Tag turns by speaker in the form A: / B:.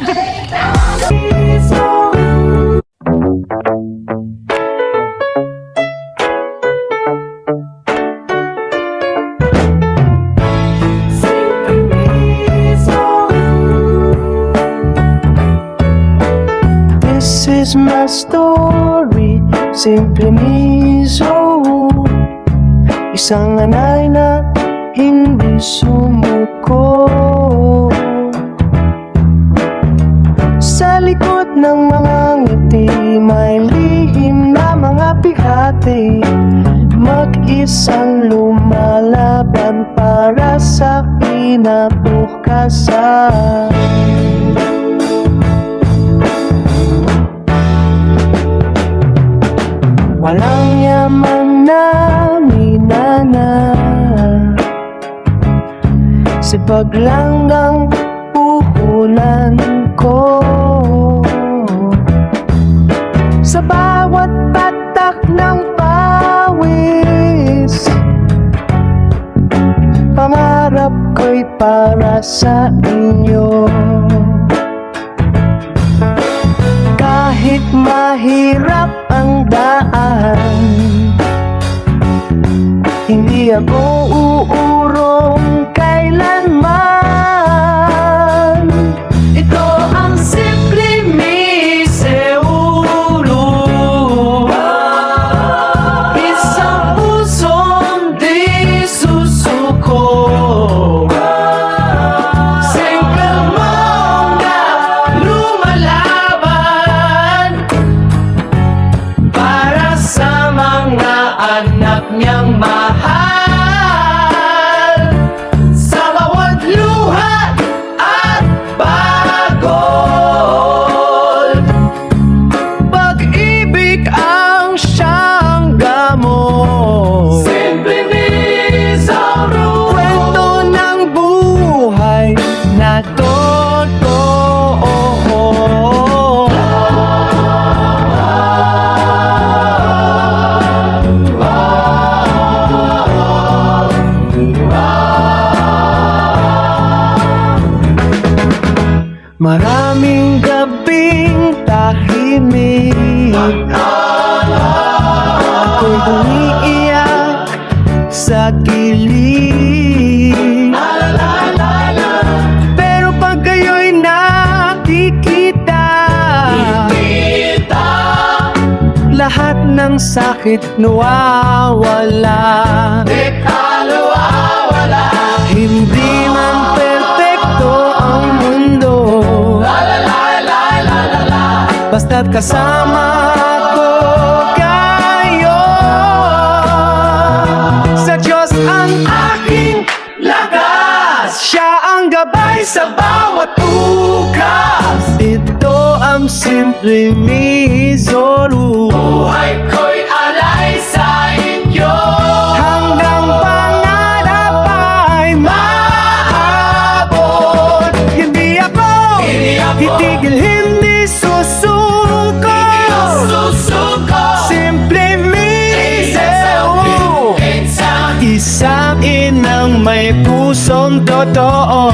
A: This is my story, Simple Miso. Isang anay na hindi sumuko. Sa likod ng mga ngiti, may lihim na mga bihati. Mag-isang lumalaban para sa kinabukasan. Walang yaman na minana, sipag lang ng puhunan ko. Sa bawat patak ng pawis, pangarap ko'y para sa inyo. Kahit mahirap ang daan, hindi ako uurong kailanman. Ito ang Simple Miseulo, isang pusong di susuko. Simple mong na lumalaban para sa mga anak niyang mahal. Sa bawat luha at pagod, pag-ibig ang siyang gamot. Simple Misoro, kwento ng buhay na totoo. Maraming gabing tahimik, ako'y umiiyak sa gilid. Pero pag kayo'y nakikita, lahat ng sakit nawawala. Hindi man perfecto ang mundo, basta't kasama ko kayo. Sa Diyos ang aking lakas, Siya ang gabay sa bawat bukas. Ito ang Simple Misoro, buhay ko'y alay sa inyo. Hanggang pangarap ay maabot. Hindi ako titigil, hindi susuko. Simple Misero, isang inang may pusong totoo.